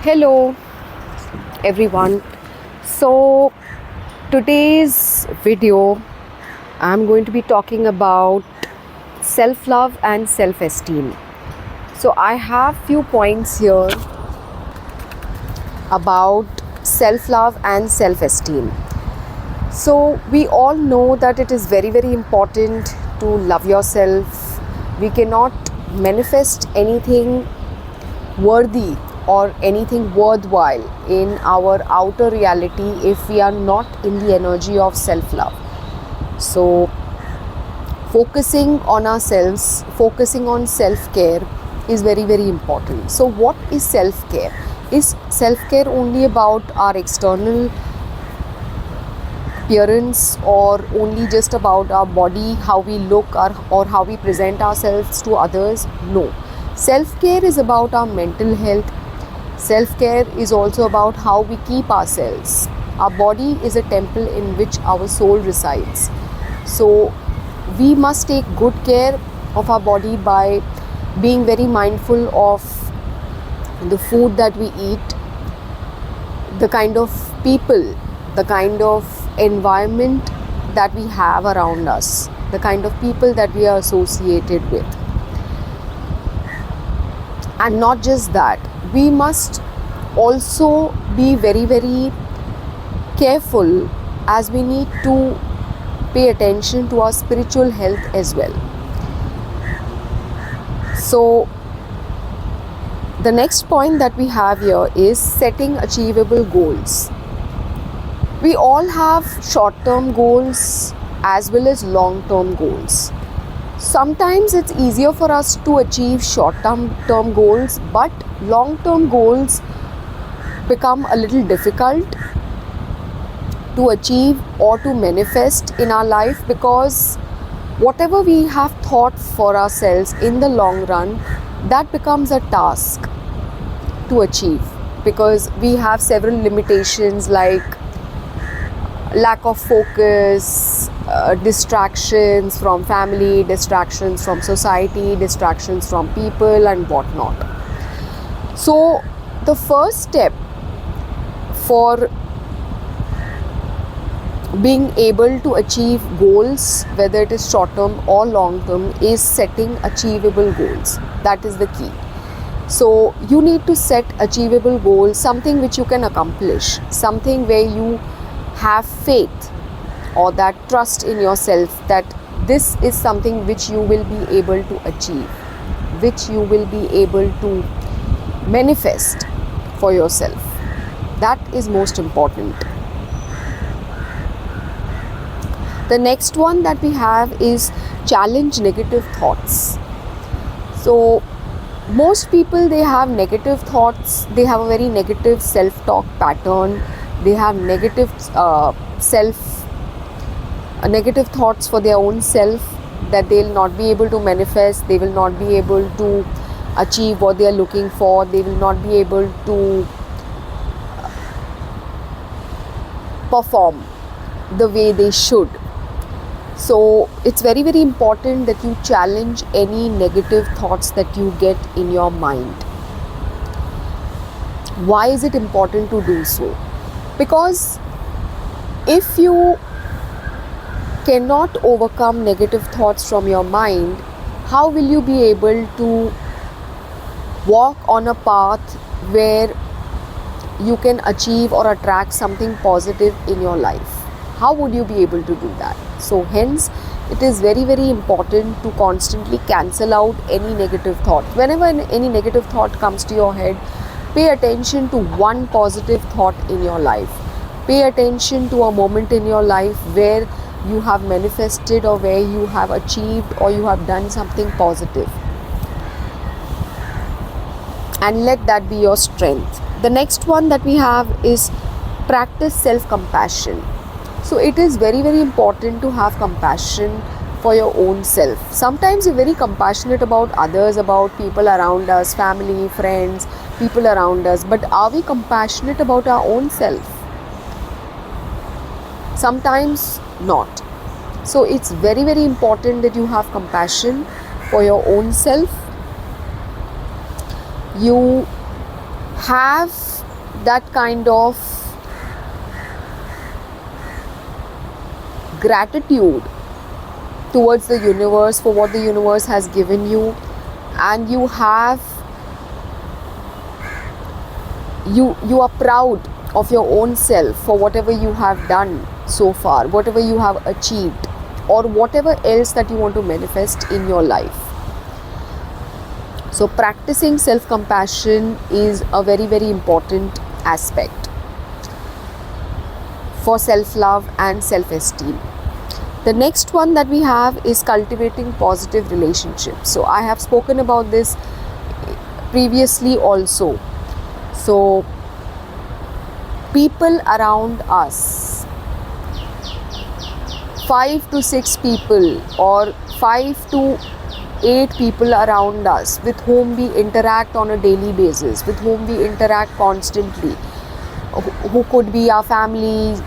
Hello, everyone. So, today's video, I'm going to be talking about self love and self esteem. So, I have few points here about self love and self esteem. So, we all know that it is very, very important to love yourself. We cannot manifest anything worthy or anything worthwhile in our outer reality if we are not in the energy of self love. So, focusing on ourselves, focusing on self care is very, very important. So, what is self care? Is self care only about our external appearance or only just about our body, how we look, or how we present ourselves to others? No. Self care is about our mental health. Self care is also about how we keep ourselves. Our body is a temple in which our soul resides. So, we must take good care of our body by being very mindful of the food that we eat, the kind of people, the kind of environment that we have around us, the kind of people that we are associated with. And not just that, we must also be very, very careful as we need to pay attention to our spiritual health as well. So, the next point that we have here is setting achievable goals. We all have short term goals as well as long term goals. Sometimes it's easier for us to achieve short term goals, but long term goals become a little difficult to achieve or to manifest in our life, because whatever we have thought for ourselves in the long run, that becomes a task to achieve, because we have several limitations like lack of focus, distractions from family, distractions from society, distractions from people, and whatnot. So, the first step for being able to achieve goals, whether it is short term or long term, is setting achievable goals. That is the key. So, you need to set achievable goals, something which you can accomplish, something where you have faith or that trust in yourself that this is something which you will be able to achieve, which you will be able to manifest for yourself. That is most important. The next one that we have is challenge negative thoughts. So, most people, they have negative thoughts, they have a very negative self-talk pattern, they have negative negative thoughts for their own self, that they'll not be able to manifest, they will not be able to achieve what they are looking for, they will not be able to perform the way they should. So it's very, very important that you challenge any negative thoughts that you get in your mind. Why is it important to do so? Because if you cannot overcome negative thoughts from your mind, how will you be able to walk on a path where you can achieve or attract something positive in your life? How would you be able to do that? So hence, it is very, very important to constantly cancel out any negative thought. Whenever any negative thought comes to your head, pay attention to one positive thought in your life. Pay attention to a moment in your life where you have manifested or where you have achieved or you have done something positive. And let that be your strength. The next one that we have is practice self-compassion. So it is very, very important to have compassion for your own self. Sometimes we're very compassionate about others, about people around us, family, friends, people around us. But are we compassionate about our own self? Sometimes not. So it's very, very important that you have compassion for your own self. You have that kind of gratitude towards the universe for what the universe has given you, and you are proud of your own self for whatever you have done so far, whatever you have achieved, or whatever else that you want to manifest in your life. So practicing self-compassion is a very, very important aspect for self-love and self-esteem. The next one that we have is cultivating positive relationships. So I have spoken about this previously also. So people around us, 5 to 6 people or 5 to 8 people around us with whom we interact on a daily basis, with whom we interact constantly, who could be our family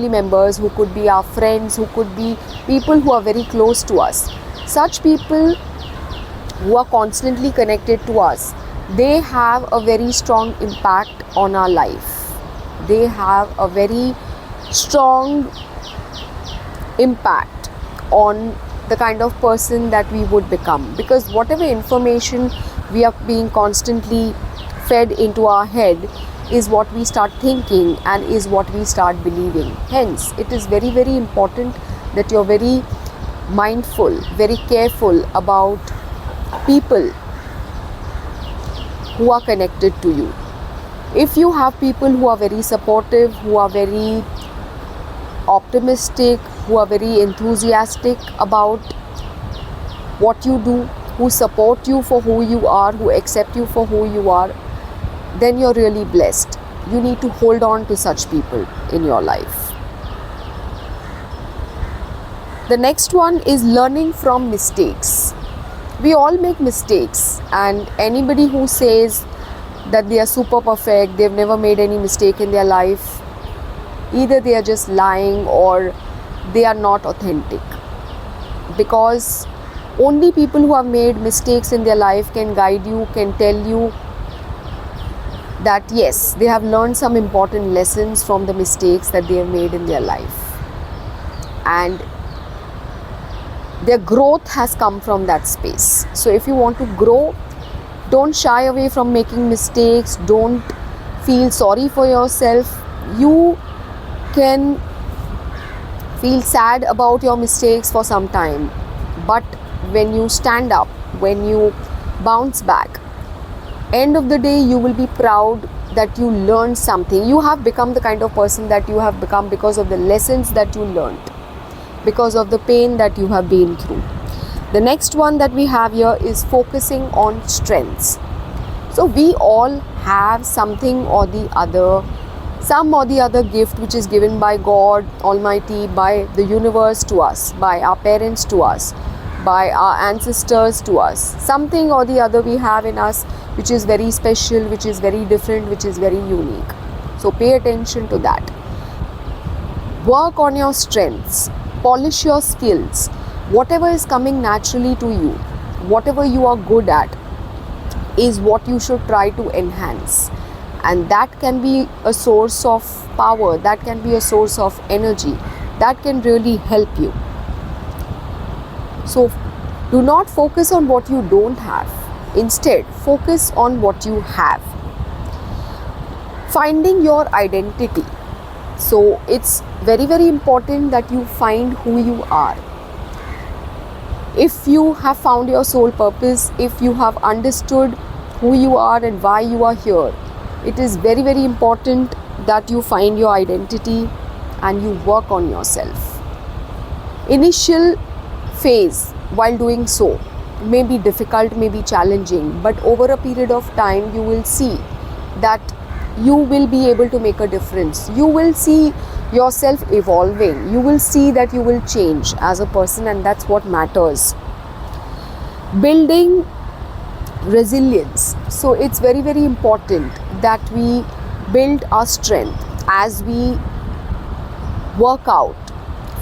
members, who could be our friends, who could be people who are very close to us. Such people who are constantly connected to us, they have a very strong impact on our life. They have a very strong impact on the kind of person that we would become, because whatever information we are being constantly fed into our head is what we start thinking and is what we start believing. Hence, it is very, very important that you're very mindful, very careful about people who are connected to you. If you have people who are very supportive, who are very optimistic, who are very enthusiastic about what you do, who support you for who you are, who accept you for who you are, then you're really blessed. You need to hold on to such people in your life. The next one is learning from mistakes. We all make mistakes, and anybody who says that they are super perfect, they've never made any mistake in their life, either they are just lying or they are not authentic, because only people who have made mistakes in their life can guide you, can tell you that yes, they have learned some important lessons from the mistakes that they have made in their life, and their growth has come from that space. So if you want to grow, don't shy away from making mistakes, don't feel sorry for yourself. You can feel sad about your mistakes for some time, but when you stand up, when you bounce back, end of the day you will be proud that you learned something. You have become the kind of person that you have become because of the lessons that you learned, because of the pain that you have been through. The next one that we have here is focusing on strengths. So we all have something or the other, some or the other gift which is given by God Almighty, by the universe to us, by our parents to us, by our ancestors to us. Something or the other we have in us which is very special, which is very different, which is very unique. So pay attention to that. Work on your strengths, polish your skills. Whatever is coming naturally to you, whatever you are good at, is what you should try to enhance. And that can be a source of power, that can be a source of energy, that can really help you. So do not focus on what you don't have. Instead, focus on what you have. Finding your identity. So it's very, very important that you find who you are. If you have found your soul purpose, if you have understood who you are and why you are here, it is very, very important that you find your identity and you work on yourself. Initial phase while doing so may be difficult, may be challenging, but over a period of time you will see that you will be able to make a difference. You will see yourself evolving. You will see that you will change as a person, and that's what matters. Building resilience. So it's very, very important that we build our strength as we work out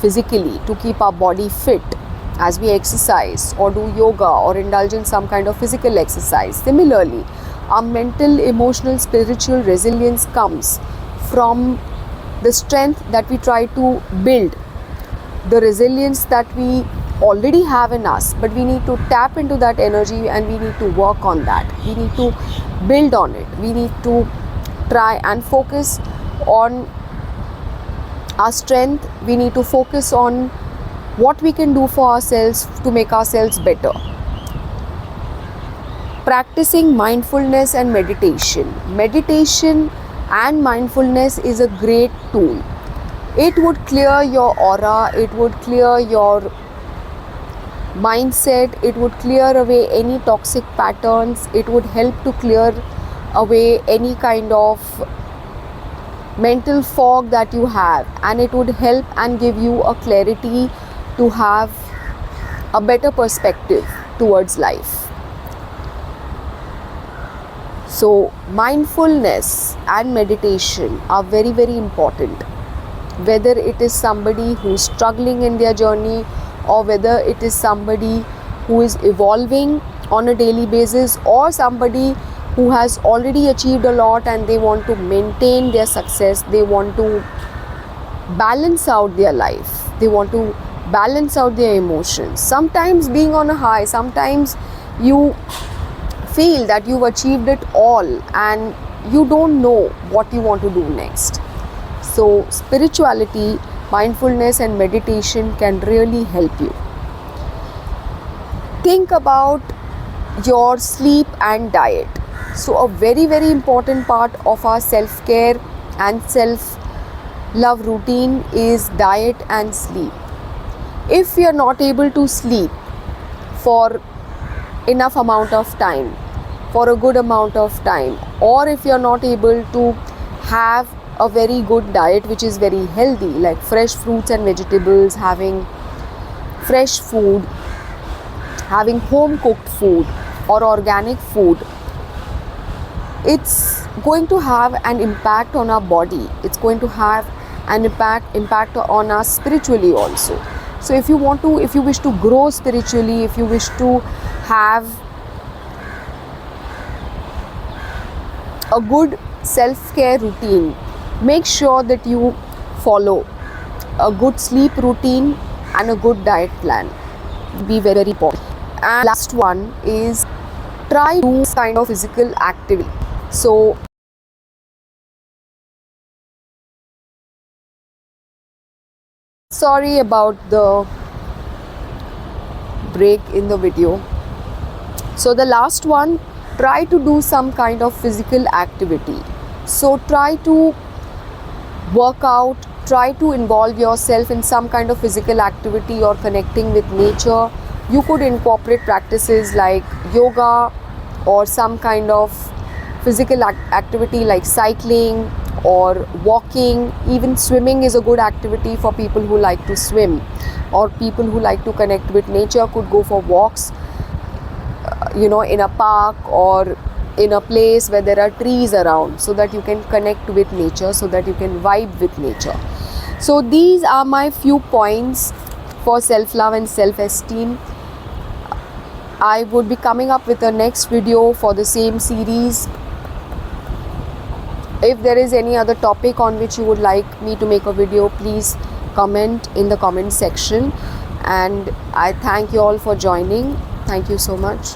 physically to keep our body fit, as we exercise or do yoga or indulge in some kind of physical exercise. Similarly, Our mental, emotional, spiritual resilience comes from the strength that we try to build, the resilience that we already have in us, but we need to tap into that energy and we need to work on that. We need to build on it. We need to try and focus on our strength. We need to focus on what we can do for ourselves to make ourselves better. Practicing mindfulness and meditation. Meditation and mindfulness is a great tool. It would clear your aura, it would clear your mindset, it would clear away any toxic patterns, it would help to clear away any kind of mental fog that you have, and it would help and give you a clarity to have a better perspective towards life. So mindfulness and meditation are very, very important. Whether it is somebody who is struggling in their journey, or whether it is somebody who is evolving on a daily basis, or somebody who has already achieved a lot and they want to maintain their success, they want to balance out their life, they want to balance out their emotions. Sometimes being on a high, sometimes you feel that you've achieved it all and you don't know what you want to do next. So spirituality, mindfulness and meditation can really help you. Think about your sleep and diet. So a very, very important part of our self-care and self-love routine is diet and sleep. If we are not able to sleep for enough amount of time, for a good amount of time, or if you are not able to have a very good diet which is very healthy, like fresh fruits and vegetables, having fresh food, having home cooked food or organic food, it's going to have an impact on our body. It's going to have an impact on us spiritually also. So if you wish to grow spiritually, if you wish to have a good self-care routine, make sure that you follow a good sleep routine and a good diet plan. Be very, very important. And last one is try to do kind of physical activity. So sorry about the break in the video. So the last one, try to do some kind of physical activity. So try to work out, try to involve yourself in some kind of physical activity or connecting with nature. You could incorporate practices like yoga or some kind of physical activity like cycling or walking. Even swimming is a good activity for people who like to swim, or people who like to connect with nature could go for walks, in a park or in a place where there are trees around, so that you can connect with nature, so that you can vibe with nature. So these are my few points for self-love and self-esteem. I would be coming up with a next video for the same series. If there is any other topic on which you would like me to make a video, please comment in the comment section. And I thank you all for joining. Thank you so much.